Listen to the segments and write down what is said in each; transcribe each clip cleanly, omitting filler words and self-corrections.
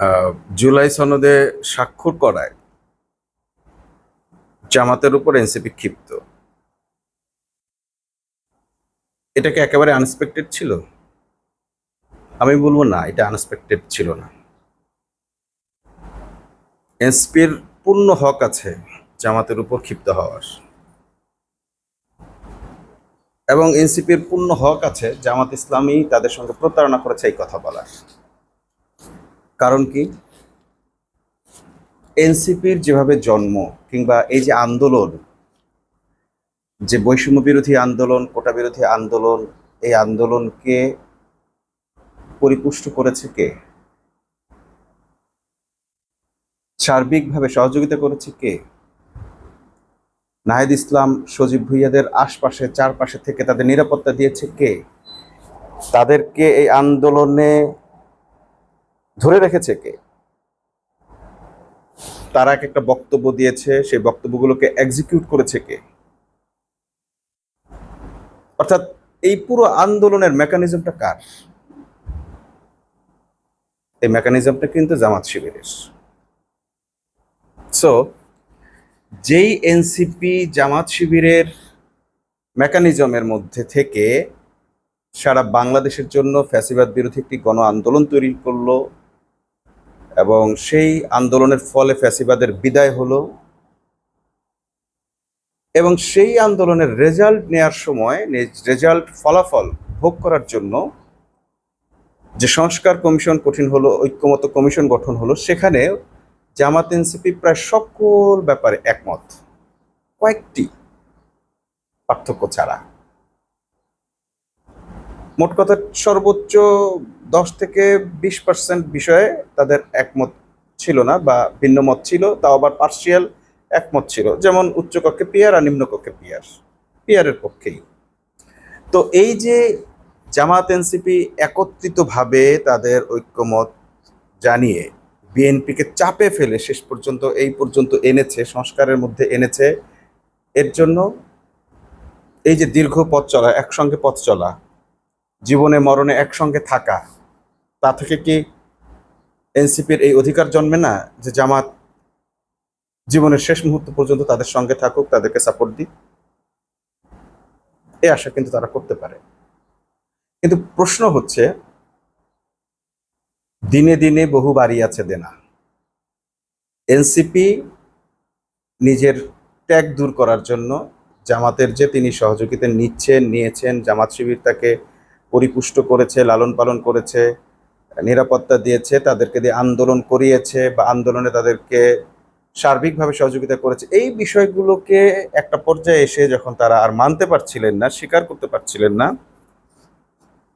আহ, জুলাই সনদে স্বাক্ষর করায় জামাতের উপর এনসিপি ক্ষিপ্ত। এটা কি একেবারে আনএক্সপেক্টেড ছিল? আমি বলবো না, এটা আনএক্সপেক্টেড ছিল না। এনসিপির পূর্ণ হক আছে জামাতের উপর ক্ষিপ্ত হওয়ার, এবং এনসিপির পূর্ণ হক আছে জামাত ইসলামী তাদের সঙ্গে প্রতারণা করেছে এই কথা বলার। কারণ কি, এনসিপির যেভাবে জন্ম, কিংবা এই যে আন্দোলন, যে বৈষম্য বিরোধী আন্দোলন, কোটা বিরোধী আন্দোলন, এই আন্দোলনকে পরিপুষ্ট করেছে কে? সার্বিকভাবে সহযোগিতা করেছে কে? নাহিদ ইসলাম, সজীব ভুইয়াদের আশপাশে চারপাশে থেকে তাদের নিরাপত্তা দিয়েছে কে? তাদেরকে এই আন্দোলনে ধরে রেখেছে কে? তারা এক একটা বক্তব্য দিয়েছে, সেই বক্তব্যগুলোকে এক্সিকিউট করেছে কে? অর্থাৎ এই পুরো আন্দোলনের মেকানিজমটা কার? এই মেকানিজমটা কিন্তু জামাত শিবিরের। সো যেই এনসিপি জামাত শিবিরের মেকানিজমের মধ্যে থেকে সারা বাংলাদেশের জন্য ফ্যাসিবাদ বিরোধী একটি গণ আন্দোলন তৈরি করলো, এবং সেই আন্দোলনের ফলে ফ্যাসিবাদের বিদায় হলো, এবং সেই আন্দোলনের রেজাল্ট নেয়ার সময় রেজাল্ট ফলাফল ভোগ করার জন্য যে সংস্কার কমিশন গঠন হলো, ঐক্যমত কমিশন গঠন হলো, সেখানে জামাত এনসিপি প্রায় সকল ব্যাপারে একমত, কয়েকটি পার্থক্য ছাড়া। মোট কথা সর্বোচ্চ 10 থেকে 20% বিষয়ে তাদের একমত ছিল না, বা ভিন্ন মত ছিল, তাও আবার পার্সিয়াল একমত ছিল। যেমন উচ্চকক্ষে পিয়ার আর নিম্নকক্ষে পিয়ার, পিয়ারের পক্ষেই। তো এই যে জামাত এনসিপি একত্রিতভাবে তাদের ঐক্যমত জানিয়ে বিএনপিকে চাপে ফেলে শেষ পর্যন্ত এই পর্যন্ত এনেছে, সংস্কারের মধ্যে এনেছে, এর জন্য এই যে দীর্ঘ পথ চলা, একসঙ্গে পথ চলা, জীবনে মরণে একসঙ্গে থাকা, তা থেকে কি এনসিপির এই অধিকার জন্মে না যে জামাত জীবনের শেষ মুহূর্ত পর্যন্ত তাদের সঙ্গে থাকুক, তাদেরকে সাপোর্ট দিক? এই আশা কিন্তু তারা করতে পারে। কিন্তু প্রশ্ন হচ্ছে, দিনে দিনে বহু বাড়ি আছে দেনা। এনসিপি নিজের ত্যাগ দূর করার জন্য জামাতের যে তিনি সহযোগিতা নিয়েছেন, জামাত শিবির তাকে পরিপুষ্ট করেছে, লালন পালন করেছে, নিরাপত্তা দিয়েছে, তাদেরকে দিয়ে আন্দোলন করিয়েছে, বা আন্দোলনে তাদেরকে সার্বিকভাবে সহযোগিতা করেছে, এই বিষয়গুলোকে একটা পর্যায়ে এসে যখন তারা আর মানতে পারছিলেন না, স্বীকার করতে পারছিলেন না,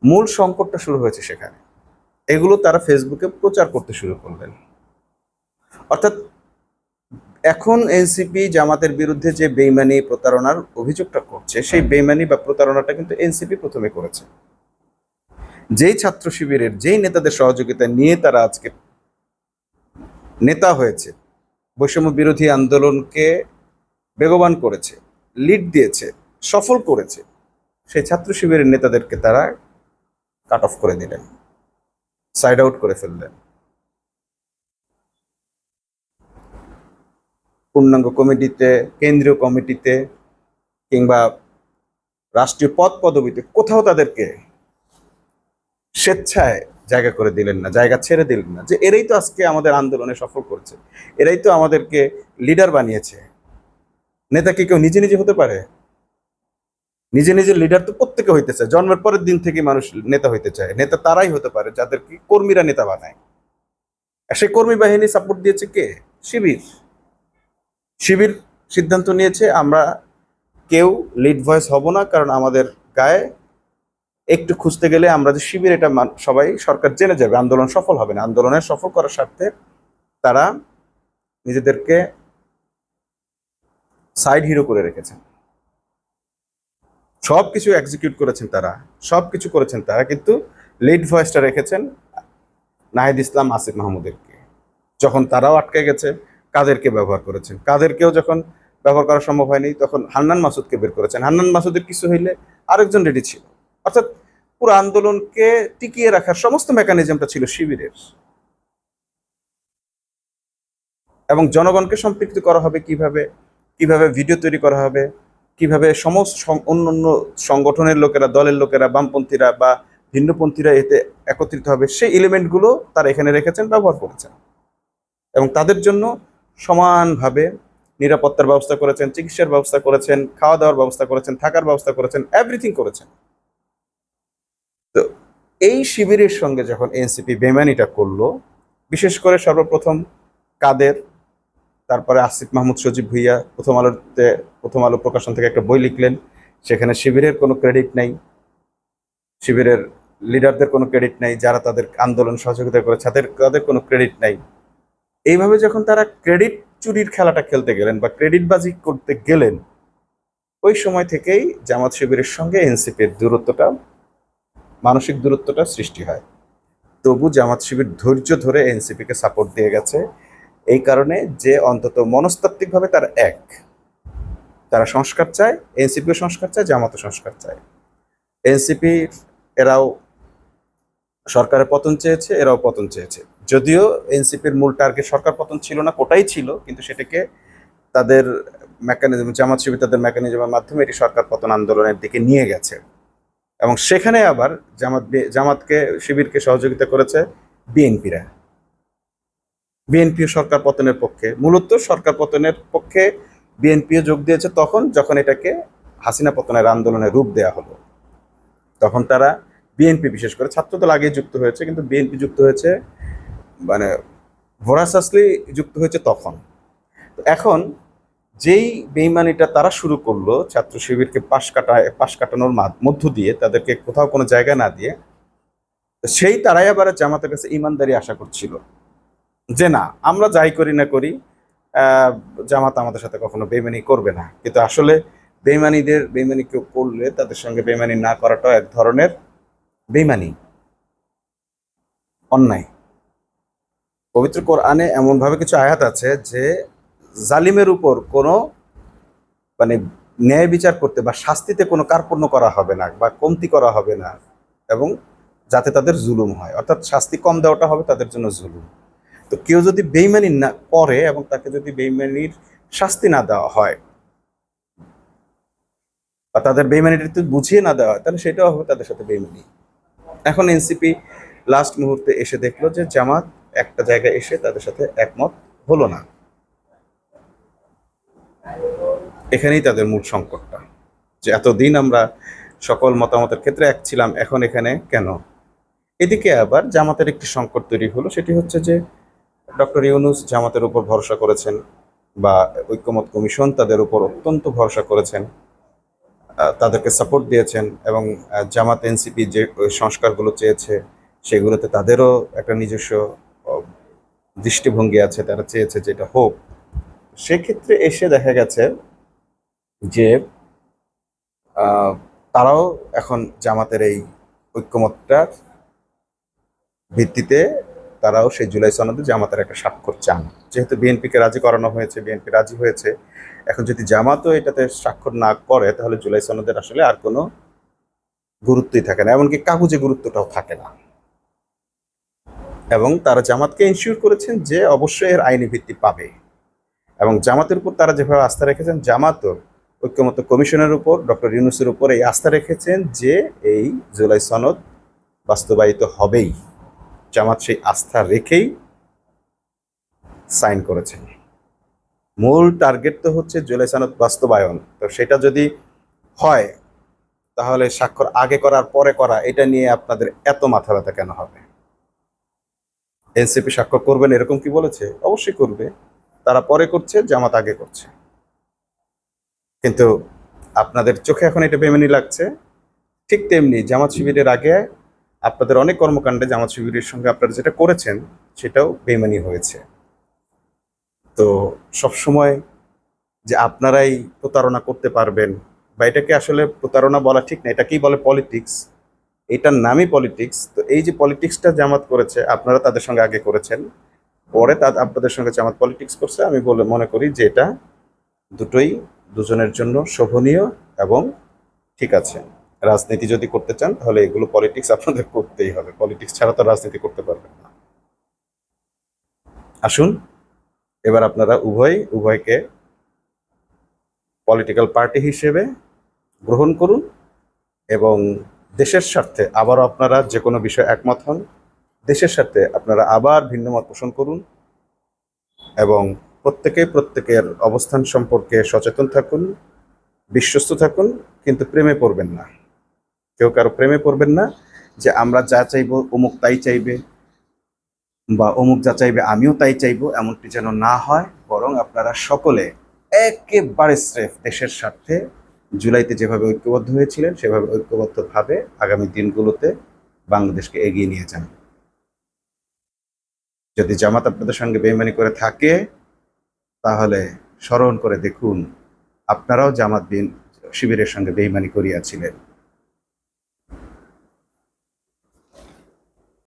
মূল সংকটটা শুরু হয়েছে সেখানে। এগুলো তারা ফেসবুকে প্রচার করতে শুরু করলেন। অর্থাৎ এখন এনসিপি জামাতের বিরুদ্ধে যে বেইমানি প্রতারণার অভিযোগটা করছে, সেই বেইমানি বা প্রতারণাটা কিন্তু এনসিপি প্রথমে করেছে। যেই ছাত্র শিবিরের, যেই নেতাদের সহযোগিতা নিয়ে তারা আজকে নেতা হয়েছে, বৈষম্য বিরোধী আন্দোলনকে বেগবান করেছে, লিড দিয়েছে, সফল করেছে, সেই ছাত্র শিবিরের নেতাদেরকে তারা কাট অফ করে দিলেন, সাইড আউট করে ফেললেন। পূর্ণাঙ্গ কমিটিতে, কেন্দ্রীয় কমিটিতে, কিংবা রাষ্ট্রীয় পদ পদবিতে কোথাও তাদেরকে স্বেচ্ছায় জায়গা করে দিলেন না, জায়গা ছেড়ে দিলেন না, যে এরাই তো আজকে আমাদের আন্দোলনে সফল করেছে, এরাই তো আমাদেরকে লিডার বানিয়েছে। নেতা কি কেউ নিজে নিজে হতে পারে? নিজে নিজে লিডার তো প্রত্যেকে হইতে চায়, জন্মের পরের দিন থেকে মানুষ নেতা হইতে চায়। নেতা তারাই হতে পারে যাদেরকে কর্মীরা নেতা বানায়। আর সেই কর্মী বাহিনী সাপোর্ট দিয়েছে কে? শিবির। শিবির সিদ্ধান্ত নিয়েছে, আমরা কেউ লিড ভয়েস হব না, কারণ আমাদের গায়ে একটু খুঁজতে গেলে আমরা যে শিবির, এটা সবাই, সরকার জেনে যাবে, আন্দোলন সফল হবে না। আন্দোলনের সফল করার স্বার্থে তারা নিজেদেরকে সাইড হিরো করে রেখেছেন। সবকিছু এক্সিকিউট করেছেন তারা, সবকিছু করেছেন তারা, কিন্তু লিড ভয়েসটা রেখেছেন নাহিদ ইসলাম, আসিফ মাহমুদেরকে। যখন তারাও আটকে গেছে, কাদেরকে ব্যবহার করেছেন, কাদেরকেও যখন ব্যবহার করা সম্ভব হয়নি, তখন হান্নান মাসুদকে বের করেছেন। হান্নান মাসুদের কিছু হইলে আরেকজন রেডি ছিল। অর্থাৎ পুরো আন্দোলনকে টিকিয়ে রাখার সমস্ত মেকানিজমটা ছিল শিবিরের। এবং জনগণকে সম্পৃক্ত করা হবে কিভাবে, কিভাবে ভিডিও তৈরি করা হবে, কিভাবে সমস্ত অন্যান্য সংগঠনের লোকেরা, দলের লোকেরা, বামপন্থীরা বা ভিন্নপন্থীরা এতে একত্রিত হবে, সেই এলিমেন্টগুলো তারা এখানে রেখেছেন, ব্যবহার করেছেন এবং তাদের জন্য সমানভাবে নিরাপত্তার ব্যবস্থা করেছেন, চিকিৎসার ব্যবস্থা করেছেন, খাওয়া দাওয়ার ব্যবস্থা করেছেন, থাকার ব্যবস্থা করেছেন, এভরিথিং করেছেন। তো এই শিবিরের সঙ্গে যখন এনসিপি বেমানিটা করলো, বিশেষ করে সর্বপ্রথম কাদের, তারপরে আসিফ মাহমুদ সজীব ভুইয়া প্রথম আলো প্রকাশন থেকে একটা বই লিখলেন, সেখানে শিবিরের কোনো ক্রেডিট নাই, শিবিরের লিডারদের কোনো ক্রেডিট নাই, যারা তাদের আন্দোলন সহযোগিতা করেছে তাদের কোনো ক্রেডিট নাই। এইভাবে যখন তারা ক্রেডিট চুরির খেলাটা খেলতে গেলেন বা ক্রেডিটবাজি করতে গেলেন, ওই সময় থেকেই জামাত শিবিরের সঙ্গে এনসিপির দূরত্বটা, মানসিক দূরত্বটা সৃষ্টি হয়। তবু জামাত শিবির ধৈর্য ধরে এনসিপিকে সাপোর্ট দিয়ে গেছে, এই কারণে যে অন্তত মনস্তাত্ত্বিকভাবে তারা এক, তারা সংস্কার চায়, এনসিপিও সংস্কার চায়, জামাতও সংস্কার চায়। এনসিপি এরাও সরকারের পতন চেয়েছে, এরাও পতন চেয়েছে। যদিও এনসিপির মূল টার্গেট সরকার পতন ছিল না, কোটাই ছিল, কিন্তু সেটাকে তাদের মেকানিজম, জামাত শিবির তাদের মেকানিজমের মাধ্যমে এটি সরকার পতন আন্দোলনের দিকে নিয়ে গেছে এবং সেখানে আবার জামাতকে শিবিরকে সহযোগিতা করেছে বিএনপিরা। বিএনপিও সরকার পতনের পক্ষে, মূলত সরকার পতনের পক্ষে বিএনপিও যোগ দিয়েছে তখন যখন এটাকে হাসিনা পতনের আন্দোলনে রূপ দেওয়া হলো। তখন তারা বিএনপি, বিশেষ করে ছাত্রদল আগে যুক্ত হয়েছে, কিন্তু বিএনপি যুক্ত হয়েছে, মানে ভোরাসাসলি যুক্ত হয়েছে তখন। এখন যেই বেইমানিটা তারা শুরু করলো, ছাত্র শিবিরকে পাশ কাটানোর মধ্য দিয়ে, তাদেরকে কোথাও কোনো জায়গা না দিয়ে, সেই তারাই আবার জামাতের কাছে ইমানদারি আশা করছিল যে না, আমরা যাই করি না করি জামাত আমাদের সাথে কখনো বেইমানি করবে না। কিন্তু আসলে বেইমানি কেউ করলে তাদের সঙ্গে বেইমানি না করাটাও এক ধরনের বেইমানি, অন্যায়। পবিত্র কোরআনে এমনভাবে কিছু আয়াত আছে যে জালিমের উপর কোনো মানে ন্যায় বিচার করতে বা শাস্তিতে কোনো কার্পণ্য করা হবে না বা কমতি করা হবে না, এবং যাতে তাদের জুলুম হয়, অর্থাৎ শাস্তি কম দেওয়াটা হবে তাদের জন্য জুলুম। তো কেউ যদি বেইমানি না করে এবং তাকে যদি বেইমানির শাস্তি না দেওয়া হয় বা তাদের বেইমানিটা বুঝিয়ে না দেওয়া হয়, তাহলে সেটাও হবে তাদের সাথে বেইমানি। এখন এনসিপি লাস্ট মুহূর্তে এসে দেখলো যে জামাত একটা জায়গায় এসে তাদের সাথে একমত হলো না, এখানেই তাদের মূল সংকটটা, যে এতদিন আমরা সকল মতামতের ক্ষেত্রে এক ছিলাম, এখন এখানে কেন? এদিকে আবার জামাতের একটি সংকট তৈরি হলো, সেটি হচ্ছে যে ডক্টর ইউনূস জামাতের উপর ভরসা করেছেন বা ঐক্যমত কমিশন তাদের উপর অত্যন্ত ভরসা করেছেন, তাদেরকে সাপোর্ট দিয়েছেন এবং জামাত এনসিপি যে সংস্কারগুলো চেয়েছে সেগুলোতে তাদেরও একটা নিজস্ব দৃষ্টিভঙ্গি আছে, তারা চেয়েছে যেটা হোক। সেক্ষেত্রে এসে দেখা গেছে যে তারাও এখন জামাতের এই ঐক্যমতটার ভিত্তিতে তারাও সেই জুলাই সনদে জামাতের একটা স্বাক্ষর চান। যেহেতু বিএনপিকে রাজি করানো হয়েছে, বিএনপি রাজি হয়েছে, এখন যদি জামাতও এটাতে স্বাক্ষর না করে তাহলে জুলাই সনদের আসলে আর কোনো গুরুত্বই থাকে না, এমনকি কাগজে গুরুত্বটাও থাকে না। এবং তারা জামাতকে ইনশিওর করেছেন যে অবশ্যই এর আইনি ভিত্তি পাবে, এবং জামাতের উপর তারা যেভাবে আস্থা রেখেছেন, জামাতও ঐক্যমত্য কমিশনের উপর, ডক্টর ইউনূসের উপর এই আস্থা রেখেছেন যে এই জুলাই সনদ বাস্তবায়িত হবেই। জামাত সেই আস্থা রেখেই সাইন করেছেন। মূল টার্গেট তো হচ্ছে জুলাই সনদ বাস্তবায়ন। তো সেটা যদি হয় তাহলে স্বাক্ষর আগে করার পরে করা, এটা নিয়ে আপনাদের এত মাথা ব্যথা কেন হবে? এনসিপি স্বাক্ষর করবেন এরকম কি বলেছে? অবশ্যই করবে, তারা পরে করছে, জামাত আগে করছে। কিন্তু আপনাদের চোখে এখন এটা বেমানি লাগছে, ঠিক তেমনি জামাত শিবিরের আগে আপনাদের অনেক কর্মকাণ্ডে জামাত শিবিরের সঙ্গে আপনারা যেটা করেছেন সেটাও বেমানি হয়েছে। তো সবসময় যে আপনারাই প্রতারণা করতে পারবেন, বা এটাকে আসলে প্রতারণা বলা ঠিক না, এটাকেই বলে পলিটিক্স, এটার নামই পলিটিক্স। তো এই যে পলিটিক্সটা জামাত করেছে, আপনারা তাদের সঙ্গে আগে করেছেন, পরে আপনাদের সঙ্গে জামাত পলিটিক্স করছে, আমি মনে করি যে এটা দুটোই দুজনের জন্য শোভনীয় এবং ঠিক আছে। রাজনীতি যদি করতে চান তাহলে এগুলো পলিটিক্স আপনাদের করতেই হবে, পলিটিক্স ছাড়া তো রাজনীতি করতে পারবেন না। আসুন এবার আপনারা উভয়কে পলিটিক্যাল পার্টি হিসেবে গ্রহণ করুন এবং দেশের স্বার্থে আবারও আপনারা যে কোনো বিষয়ে একমত হন, দেশের স্বার্থে আপনারা আবার ভিন্ন মত পোষণ করুন এবং প্রত্যেকের অবস্থান সম্পর্কে সচেতন থাকুন, বিশ্বস্ত থাকুন, কিন্তু প্রেমে পড়বেন না। কেউ কারো প্রেমে পড়বেন না যে আমরা যা চাইবো অমুক তাই চাইবে বা অমুক যা চাইবে আমিও তাই চাইবো, এমনটি যেন না হয়। বরং আপনারা সকলে একেবারে স্রেফ দেশের স্বার্থে জুলাইতে যেভাবে ঐক্যবদ্ধ হয়েছিলেন সেভাবে ঐক্যবদ্ধভাবে আগামী দিনগুলোতে বাংলাদেশকে এগিয়ে নিয়ে যান। যদি জামাত আপনাদের সঙ্গে বেইমানি করে থাকে তাহলে স্মরণ করে দেখুন আপনারাও জামাত শিবিরের সঙ্গে বেইমানি করিয়াছিলেন।